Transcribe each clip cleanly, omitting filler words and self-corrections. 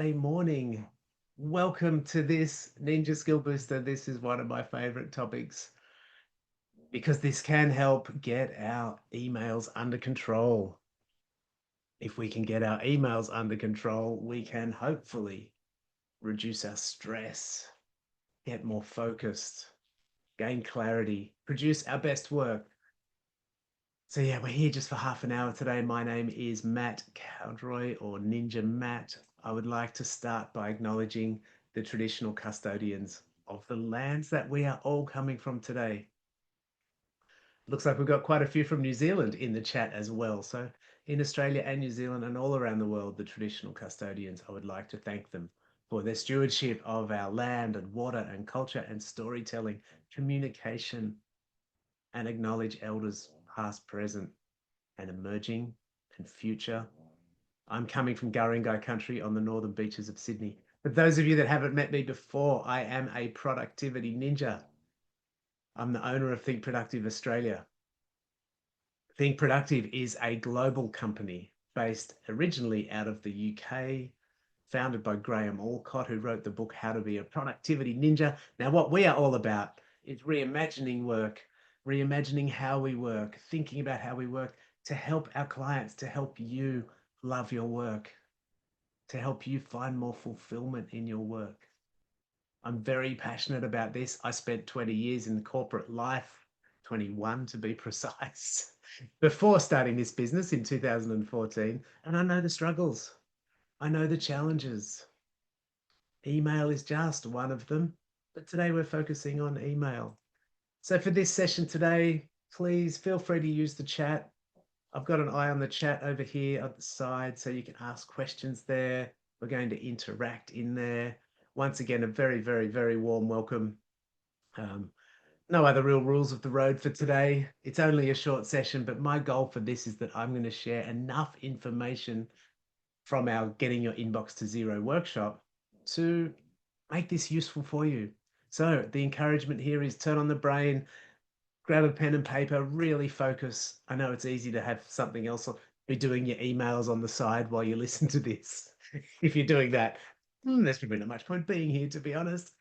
Morning. Welcome to this Ninja Skill Booster. This is one of my favorite topics because this can help get our emails under control. If we can get our emails under control, we can hopefully reduce our stress, get more focused, gain clarity, produce our best work. So yeah, we're here just for half an hour today. My name is Matt Cowdroy or Ninja Matt. I would like to start by acknowledging the traditional custodians of the lands that we are all coming from today. Looks like we've got quite a few from New Zealand in the chat as well. So in Australia and New Zealand and all around the world, the traditional custodians, I would like to thank them for their stewardship of our land and water and culture and storytelling, communication, and acknowledge elders past, present, and emerging and future. I'm coming from Guringai country on the northern beaches of Sydney. For those of you that haven't met me before, I am a productivity ninja. I'm the owner of Think Productive Australia. Think Productive is a global company based originally out of the UK, founded by Graham Alcott, who wrote the book How to Be a Productivity Ninja. Now, what we are all about is reimagining work, reimagining how we work, thinking about how we work to help our clients, to help you love your work, to help you find more fulfillment in your work. I'm very passionate about this. I spent 20 years in corporate life, 21 to be precise, before starting this business in 2014. And I know the struggles. I know the challenges. Email is just one of them, but today we're focusing on email. So for this session today, please feel free to use the chat. I've got an eye on the chat over here at the side, so you can ask questions there. We're going to interact in there. Once again, a very, very, very warm welcome. Um, no other real rules of the road for today. It's only a short session, but my goal for this is that I'm going to share enough information from our Getting Your Inbox to Zero workshop to make this useful for you. So the encouragement here is turn on the brain, grab a pen and paper, really focus. I know it's easy to have something else, or be doing your emails on the side while you listen to this. If you're doing that, there's probably not much point being here, to be honest.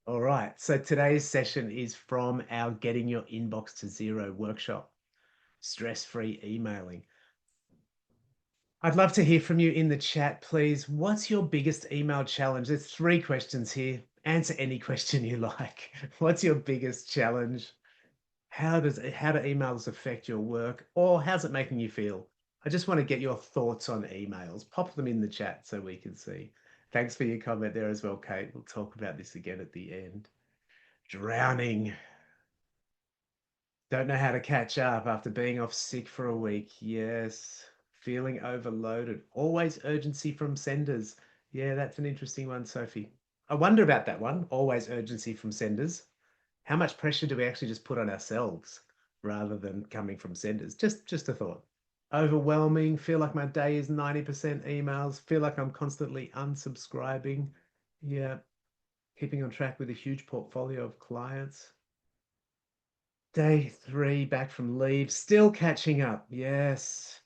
All right. So today's session is from our Getting Your Inbox to Zero workshop, stress-free emailing. I'd love to hear from you in the chat, please. What's your biggest email challenge? There's 3 questions here. Answer any question you like. What's your biggest challenge? How do emails affect your work, or how's it making you feel? I just want to get your thoughts on emails. Pop them in the chat so we can see. Thanks for your comment there as well, Kate. We'll talk about this again at the end. Drowning. Don't know how to catch up after being off sick for a week. Yes. Feeling overloaded. Always urgency from senders. Yeah, that's an interesting one, Sophie. I wonder about that one. Always urgency from senders. How much pressure do we actually just put on ourselves rather than coming from senders? Just a thought. Overwhelming. Feel like my day is 90% emails. Feel like I'm constantly unsubscribing. Yeah. Keeping on track with a huge portfolio of clients. Day 3 back from leave, still catching up. Yes.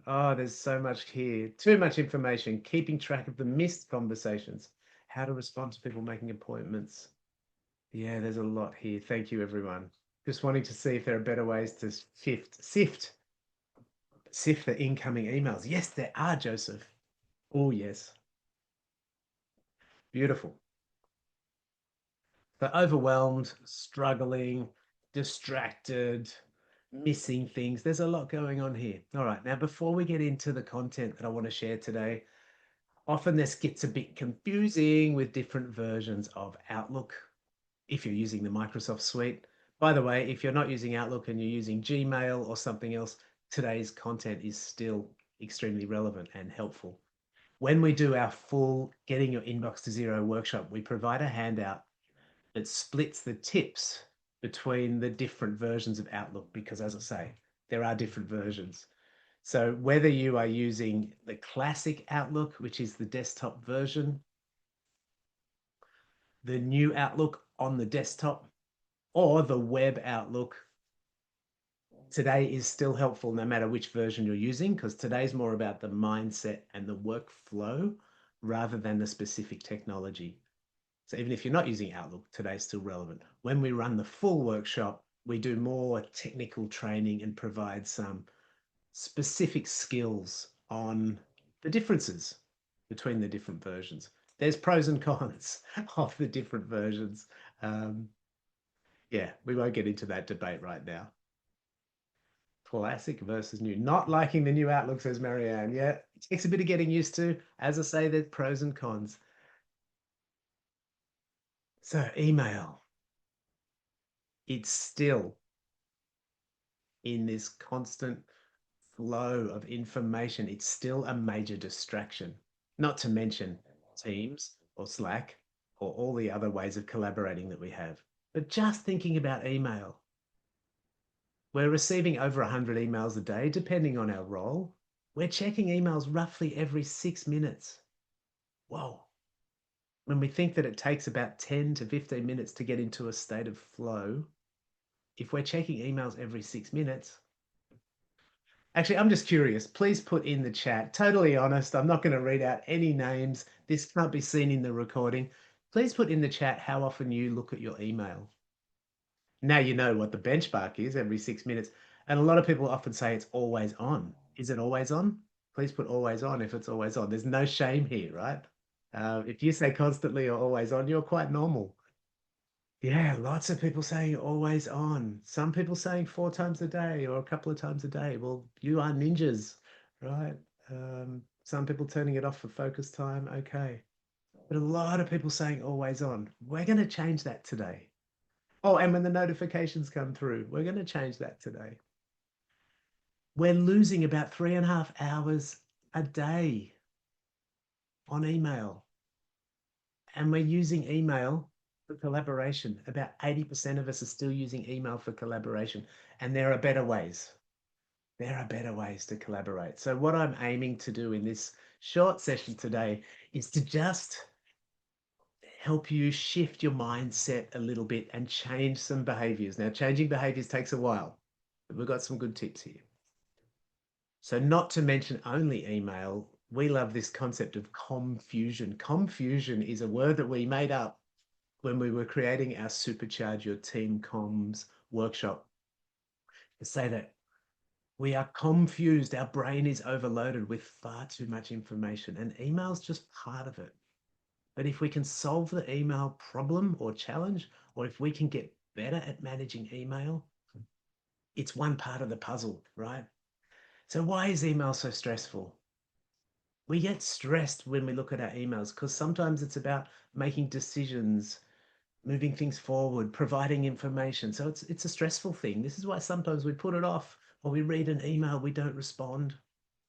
Oh, there's so much here. Too much information. Keeping track of the missed conversations. How to respond to people making appointments. Yeah, there's a lot here. Thank you, everyone. Just wanting to see if there are better ways to sift the incoming emails. Yes, there are, Joseph. Oh, yes. Beautiful. So overwhelmed, struggling, distracted, missing things. There's a lot going on here. All right. Now, before we get into the content that I want to share today, often this gets a bit confusing with different versions of Outlook if you're using the Microsoft suite. By the way, if you're not using Outlook and you're using Gmail or something else, today's content is still extremely relevant and helpful. When we do our full Getting Your Inbox to Zero workshop, we provide a handout that splits the tips between the different versions of Outlook because, as I say, there are different versions. So whether you are using the classic Outlook, which is the desktop version, the new Outlook on the desktop, or the web Outlook, today is still helpful no matter which version you're using, because today's more about the mindset and the workflow rather than the specific technology. So even if you're not using Outlook, today's still relevant. When we run the full workshop, we do more technical training and provide some specific skills on the differences between the different versions. There's pros and cons of the different versions. Um, yeah, we won't get into that debate right now. Classic versus new. Not liking the new Outlook, says Marianne. Yeah, it takes a bit of getting used to. As I say, there's pros and cons. So, email, it's still in this constant flow of information. It's still a major distraction, not to mention Teams or Slack or all the other ways of collaborating that we have. But just thinking about email, we're receiving over 100 emails a day, depending on our role. We're checking emails roughly every 6 minutes. Whoa. When we think that it takes about 10 to 15 minutes to get into a state of flow, if we're checking emails every 6 minutes, actually, I'm just curious. Please put in the chat, totally honest. I'm not going to read out any names. This can't be seen in the recording. Please put in the chat how often you look at your email. Now you know what the benchmark is every 6 minutes. And a lot of people often say it's always on. Is it always on? Please put always on if it's always on. There's no shame here, right? If you say constantly or always on, you're quite normal. Yeah, lots of people saying always on. Some people saying 4 times a day or a couple of times a day. Well, you are ninjas, right? Some people turning it off for focus time. Okay. But a lot of people saying always on. We're going to change that today. Oh, and when the notifications come through, we're going to change that today. We're losing about 3.5 hours a day on email. And we're using email for collaboration. About 80% of us are still using email for collaboration. And there are better ways. There are better ways to collaborate. So, what I'm aiming to do in this short session today is to just help you shift your mindset a little bit and change some behaviors. Now, changing behaviors takes a while, but we've got some good tips here. So, not to mention only email, we love this concept of confusion. Confusion is a word that we made up when we were creating our Supercharge Your Team Comms workshop, to say that we are confused. Our brain is overloaded with far too much information, and email's just part of it. But if we can solve the email problem or challenge, or if we can get better at managing email, it's one part of the puzzle, right? So why is email so stressful? We get stressed when we look at our emails because sometimes it's about making decisions, moving things forward, providing information. So it's a stressful thing. This is why sometimes we put it off, or we read an email, we don't respond.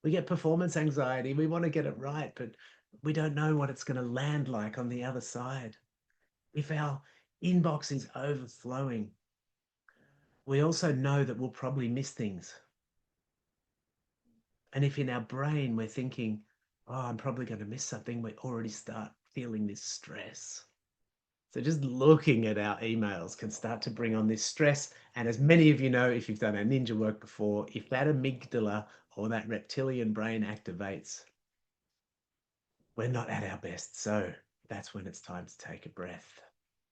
We get performance anxiety. We want to get it right, but we don't know what it's going to land like on the other side. If our inbox is overflowing, we also know that we'll probably miss things. And if in our brain we're thinking, oh, I'm probably going to miss something, we already start feeling this stress. So just looking at our emails can start to bring on this stress. And as many of you know, if you've done our ninja work before, if that amygdala or that reptilian brain activates, we're not at our best. So that's when it's time to take a breath.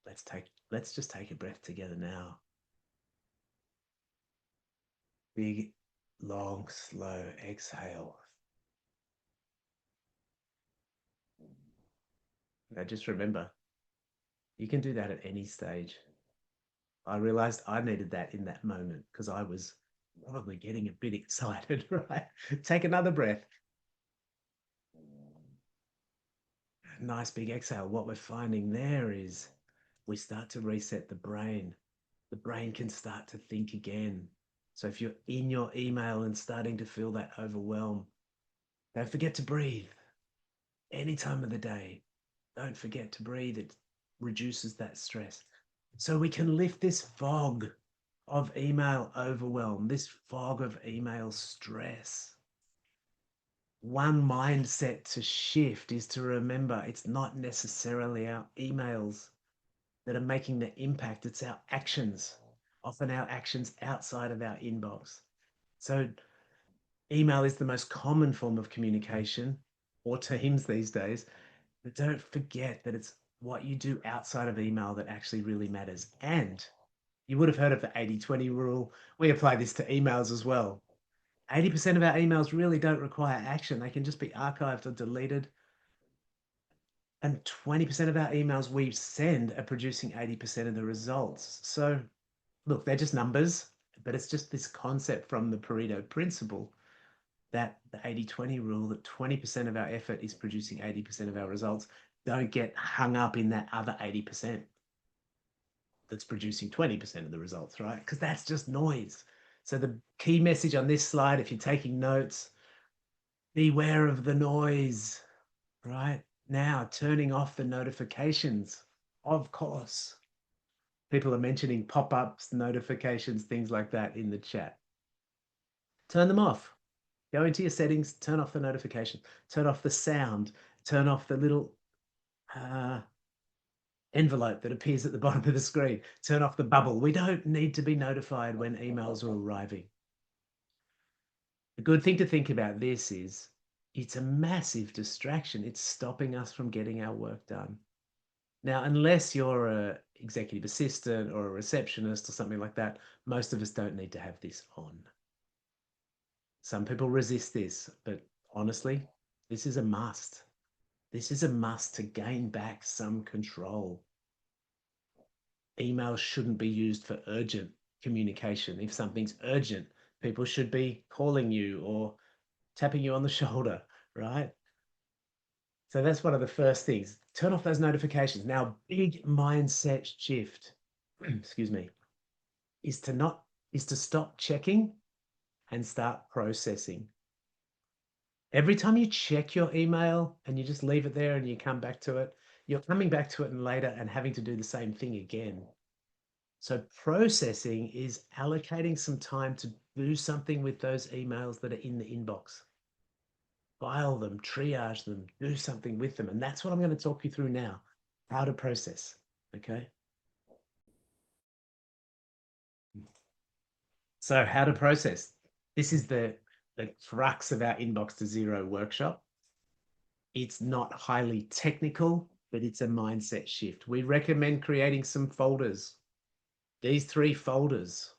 Let's just take a breath together now. Big, long, slow exhale. Now just remember, you can do that at any stage. I realized I needed that in that moment because I was probably getting a bit excited, right? Take another breath. Nice big exhale. What we're finding there is we start to reset the brain. The brain can start to think again. So if you're in your email and starting to feel that overwhelm, don't forget to breathe. Any time of the day, don't forget to breathe. It reduces that stress. So we can lift this fog of email overwhelm, this fog of email stress. One mindset to shift is to remember it's not necessarily our emails that are making the impact, it's our actions, often our actions outside of our inbox. So, email is the most common form of communication or Teams these days. But don't forget that it's what you do outside of email that actually really matters. And you would have heard of the 80-20 rule. We apply this to emails as well. 80% of our emails really don't require action. They can just be archived or deleted. And 20% of our emails we send are producing 80% of the results. So look, they're just numbers, but it's just this concept from the Pareto principle that the 80-20 rule, that 20% of our effort is producing 80% of our results. Don't get hung up in that other 80% that's producing 20% of the results, right? Because that's just noise. So the key message on this slide, if you're taking notes, beware of the noise, right? Now, turning off the notifications, of course. People are mentioning pop-ups, notifications, things like that in the chat. Turn them off. Go into your settings, turn off the notification, turn off the sound, turn off the little envelope that appears at the bottom of the screen, turn off the bubble. We don't need to be notified when emails are arriving. The good thing to think about this is it's a massive distraction. It's stopping us from getting our work done. Now, unless you're an executive assistant or a receptionist or something like that, most of us don't need to have this on. Some people resist this, but honestly, this is a must. This is a must to gain back some control. Emails shouldn't be used for urgent communication. If something's urgent, people should be calling you or tapping you on the shoulder, right? So that's one of the first things. Turn off those notifications. Now, big mindset shift, excuse me, is to stop checking and start processing. Every time you check your email and you just leave it there and you come back to it, you're coming back to it and later and having to do the same thing again. So processing is allocating some time to do something with those emails that are in the inbox. File them, triage them, do something with them. And that's what I'm going to talk you through now, how to process, okay? So how to process. This is the crux of our Inbox to Zero workshop. It's not highly technical, but it's a mindset shift. We recommend creating some folders. These 3 folders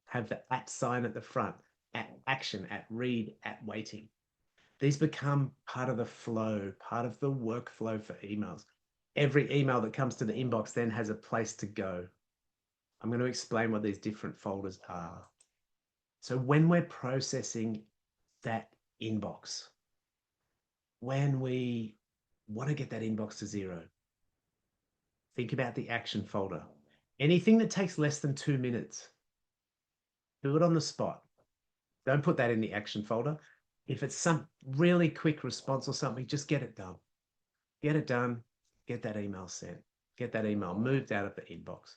have the @ sign at the front, at action, at read, at waiting. These become part of the flow, part of the workflow for emails. Every email that comes to the inbox then has a place to go. I'm going to explain what these different folders are. So when we're processing that inbox, when we want to get that inbox to 0, think about the action folder. Anything that takes less than 2 minutes, do it on the spot. Don't put that in the action folder. If it's some really quick response or something, just get it done. Get it done, get that email sent, get that email moved out of the inbox.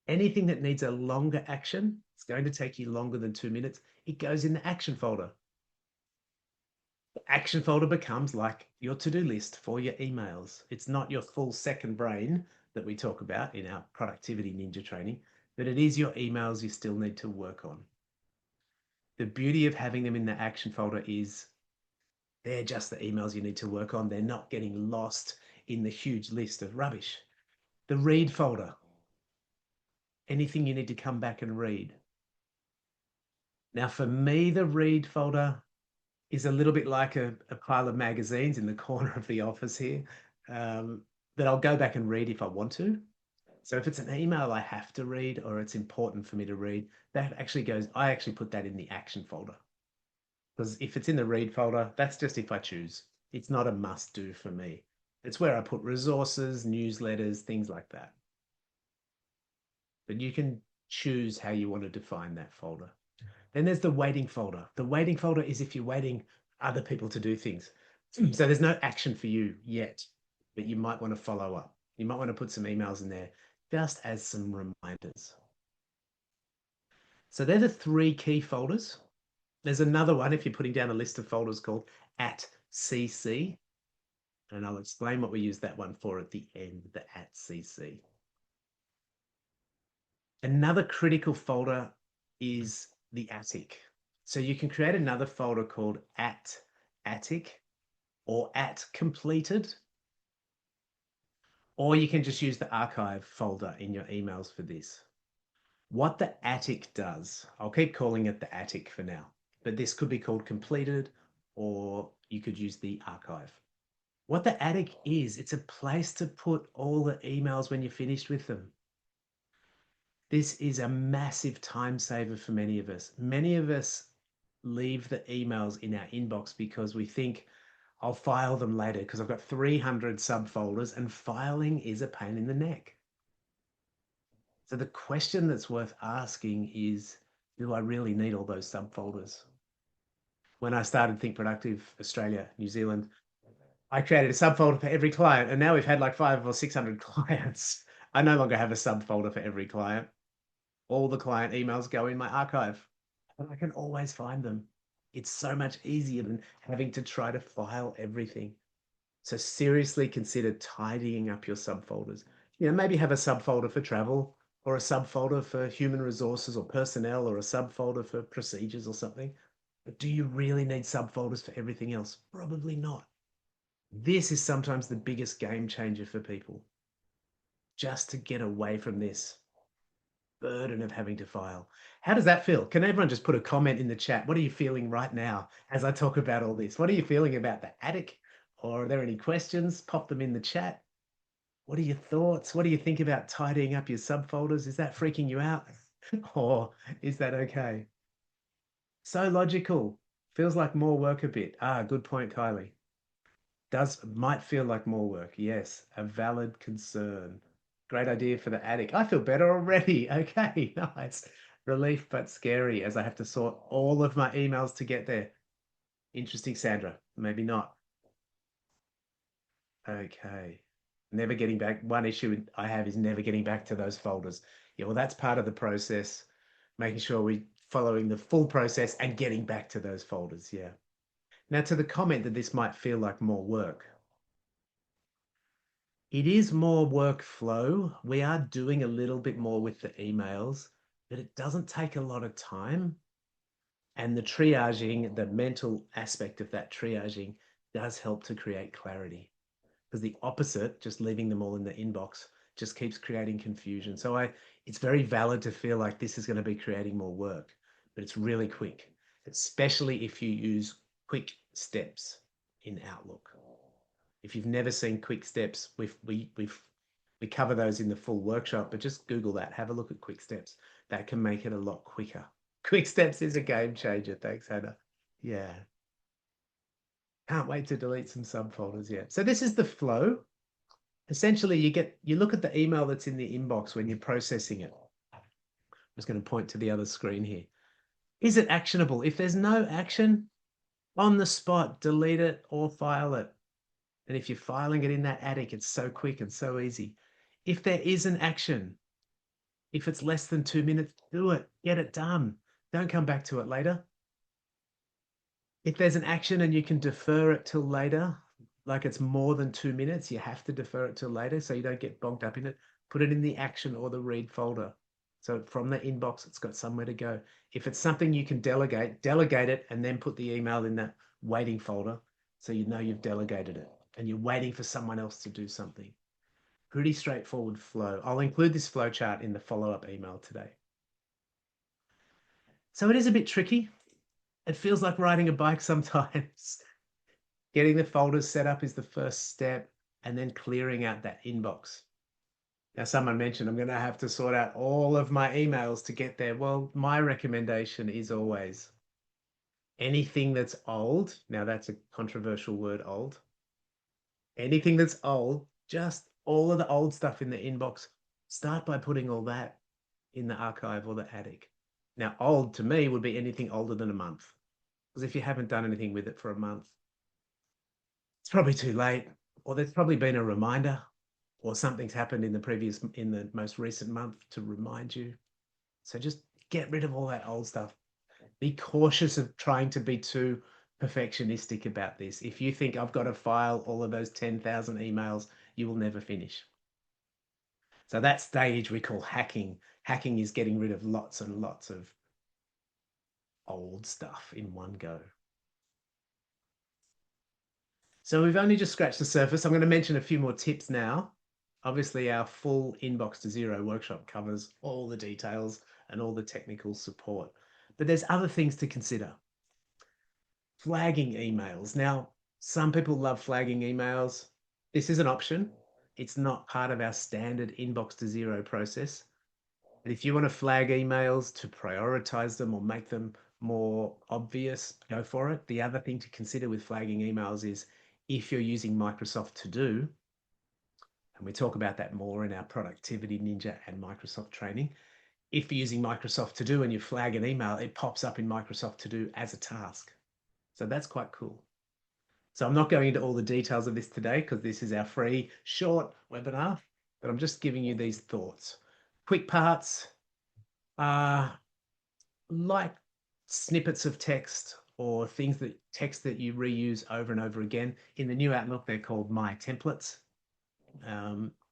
Anything that needs a longer action, it's going to take you longer than 2 minutes, it goes in the action folder. The action folder becomes like your to-do list for your emails. It's not your full second brain that we talk about in our productivity ninja training, but it is your emails you still need to work on. The beauty of having them in the action folder is they're just the emails you need to work on. They're not getting lost in the huge list of rubbish. The read folder, anything you need to come back and read. Now, for me, the read folder is a little bit like a pile of magazines in the corner of the office here that I'll go back and read if I want to. So if it's an email I have to read or it's important for me to read, that actually goes, I actually put that in the action folder. Because if it's in the read folder, that's just if I choose. It's not a must do for me. It's where I put resources, newsletters, things like that. But you can choose how you want to define that folder. Then there's the waiting folder. The waiting folder is if you're waiting other people to do things. So there's no action for you yet, but you might want to follow up. You might want to put some emails in there just as some reminders. So they're the 3 key folders. There's another one if you're putting down a list of folders called @CC, and I'll explain what we use that one for at the end, the @CC. Another critical folder is the attic. So you can create another folder called @attic or @completed. Or you can just use the archive folder in your emails for this. What the attic does, I'll keep calling it the attic for now, but this could be called completed, or you could use the archive. What the attic is, it's a place to put all the emails when you're finished with them. This is a massive time saver for many of us. Many of us leave the emails in our inbox because we think I'll file them later because I've got 300 subfolders and filing is a pain in the neck. So the question that's worth asking is, do I really need all those subfolders? When I started Think Productive Australia, New Zealand, I created a subfolder for every client, and now we've had like 500 or 600 clients. I no longer have a subfolder for every client. All the client emails go in my archive, and I can always find them. It's so much easier than having to try to file everything. So seriously consider tidying up your subfolders. Maybe have a subfolder for travel, or a subfolder for human resources or personnel, or a subfolder for procedures or something. But do you really need subfolders for everything else? Probably not. This is sometimes the biggest game changer for people, just to get away from this burden of having to file. How does that feel? Can everyone just put a comment in the chat? What are you feeling right now as I talk about all this? What are you feeling about the attic? Or are there any questions? Pop them in the chat. What are your thoughts? What do you think about tidying up your subfolders? Is that freaking you out? Or is that okay? So logical. Feels like more work a bit. Good point, Kylie. Might feel like more work. Yes, a valid concern. Great idea for the attic. I feel better already. Okay, nice. Relief, but scary as I have to sort all of my emails to get there. Interesting, Sandra. Maybe not. Okay. Never getting back. One issue I have is never getting back to those folders. Yeah, well, that's part of the process, making sure we're following the full process and getting back to those folders. Yeah. Now, to the comment that this might feel like more work. It is more workflow. We are doing a little bit more with the emails, but it doesn't take a lot of time. And the triaging, the mental aspect of that triaging does help to create clarity. Because the opposite, just leaving them all in the inbox, just keeps creating confusion. So it's very valid to feel like this is going to be creating more work, but it's really quick, especially if you use quick steps in Outlook. If you've never seen quick steps, we cover those in the full workshop, but just Google that, have a look at quick steps. That can make it a lot quicker. Quick steps is a game changer. Thanks, Hannah. Yeah. Can't wait to delete some subfolders. Yeah. So this is the flow. Essentially, you look at the email that's in the inbox when you're processing it. I'm just going to point to the other screen here. Is it actionable? If there's no action, on the spot, delete it or file it. And if you're filing it in that attic, it's so quick and so easy. If there is an action, if it's less than 2 minutes, do it. Get it done. Don't come back to it later. If there's an action and you can defer it till later, like it's more than 2 minutes, you have to defer it till later so you don't get bogged up in it. Put it in the action or the read folder. So from the inbox, it's got somewhere to go. If it's something you can delegate it and then put the email in that waiting folder so you know you've delegated it and you're waiting for someone else to do something. Pretty straightforward flow. I'll include this flow chart in the follow-up email today. So it is a bit tricky. It feels like riding a bike sometimes. Getting the folders set up is the first step, and then clearing out that inbox. Now, someone mentioned I'm going to have to sort out all of my emails to get there. Well, my recommendation is always anything that's old. Now, that's a controversial word, old. Anything that's old, just all of the old stuff in the inbox, start by putting all that in the archive or the attic. Now, old to me would be anything older than a month. Because if you haven't done anything with it for a month, it's probably too late, or there's probably been a reminder, or something's happened in the most recent month to remind you. So just get rid of all that old stuff. Be cautious of trying to be too perfectionistic about this. If you think I've got to file all of those 10,000 emails, you will never finish. So that stage we call hacking. Hacking is getting rid of lots and lots of old stuff in one go. So we've only just scratched the surface. I'm going to mention a few more tips now Obviously, our full Inbox to Zero workshop covers all the details and all the technical support. But there's other things to consider. Flagging emails. Now, some people love flagging emails. This is an option. It's not part of our standard Inbox to Zero process. But if you want to flag emails to prioritize them or make them more obvious, go for it. The other thing to consider with flagging emails is if you're using Microsoft To Do, and we talk about that more in our Productivity Ninja and Microsoft training. If you're using Microsoft To Do and you flag an email, it pops up in Microsoft To Do as a task. So that's quite cool. So I'm not going into all the details of this today because this is our free short webinar, but I'm just giving you these thoughts. Quick parts are like snippets of text or text that you reuse over and over again. In the new Outlook, they're called My Templates.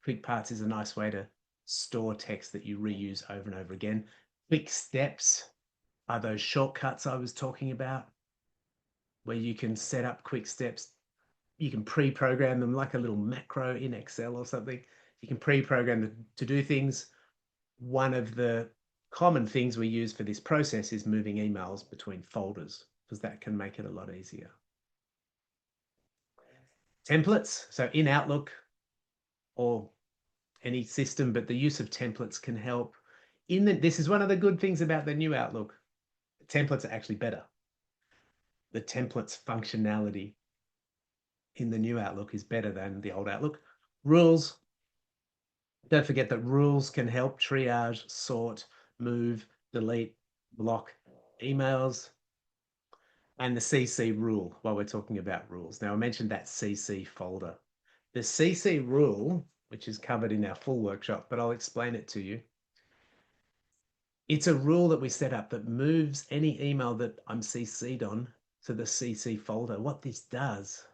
Quick parts is a nice way to store text that you reuse over and over again. Quick steps are those shortcuts I was talking about, where you can set up quick steps. You can pre-program them like a little macro in Excel or something. You can pre-program them to do things. One of the common things we use for this process is moving emails between folders, because that can make it a lot easier. Templates. So in Outlook or any system, but the use of templates can help. This is one of the good things about the new Outlook. Templates are actually better. The templates functionality in the new Outlook is better than the old Outlook. Rules. Don't forget that rules can help triage, sort, move, delete, block emails. And the CC rule, while we're talking about rules. Now, I mentioned that CC folder. The CC rule, which is covered in our full workshop, but I'll explain it to you. It's a rule that we set up that moves any email that I'm CC'd on to the CC folder. What this does,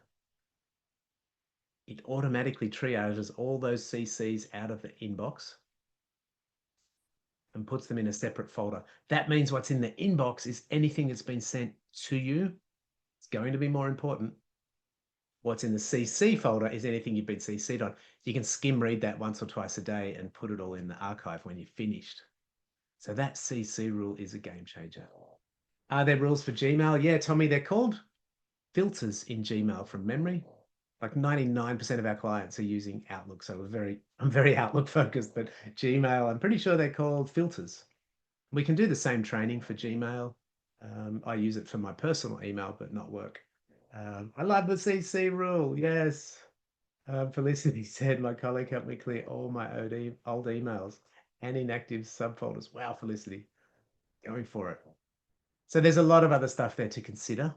it automatically triages all those CCs out of the inbox and puts them in a separate folder. That means what's in the inbox is anything that's been sent to you. It's going to be more important. What's in the CC folder is anything you've been CC'd on. You can skim read that once or twice a day and put it all in the archive when you're finished. So that CC rule is a game changer. Are there rules for Gmail? Yeah, Tommy, they're called filters in Gmail from memory. Like 99% of our clients are using Outlook. So I'm very Outlook focused, but Gmail, I'm pretty sure they're called filters. We can do the same training for Gmail. I use it for my personal email, but not work. I love the CC rule. Yes. Felicity said, my colleague helped me clear all my old emails and inactive subfolders. Wow, Felicity, going for it. So there's a lot of other stuff there to consider.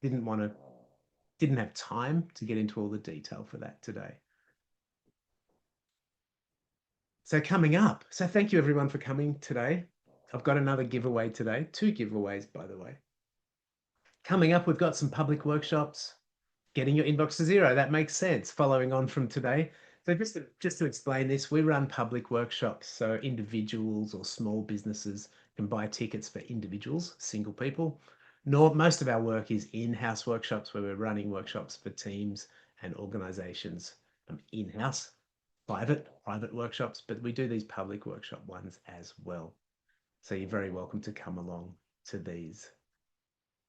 Didn't have time to get into all the detail for that today. So coming up, so thank you everyone for coming today. I've got another giveaway today, 2 giveaways, by the way. Coming up, we've got some public workshops, getting your inbox to zero. That makes sense, following on from today. So just to explain this, we run public workshops. So individuals or small businesses can buy tickets for individuals, single people. Most of our work is in-house workshops where we're running workshops for teams and organizations, in-house, private workshops, but we do these public workshop ones as well. So you're very welcome to come along to these.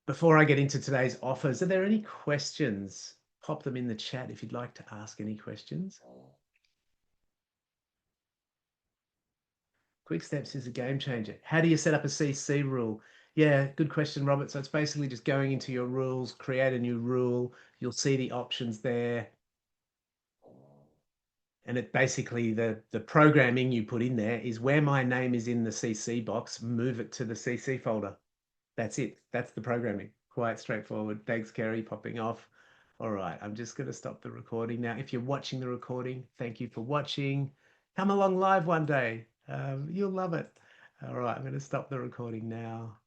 Before I get into today's offers, are there any questions? Pop them in the chat if you'd like to ask any questions. Quick steps is a game changer. How do you set up a CC rule? Yeah, good question, Robert. So it's basically just going into your rules, create a new rule. You'll see the options there. And it basically, the programming you put in there is where my name is in the CC box, move it to the CC folder. That's it. That's the programming. Quite straightforward. Thanks, Kerry, popping off. All right, I'm just going to stop the recording now. If you're watching the recording, thank you for watching. Come along live one day. You'll love it. All right, I'm going to stop the recording now.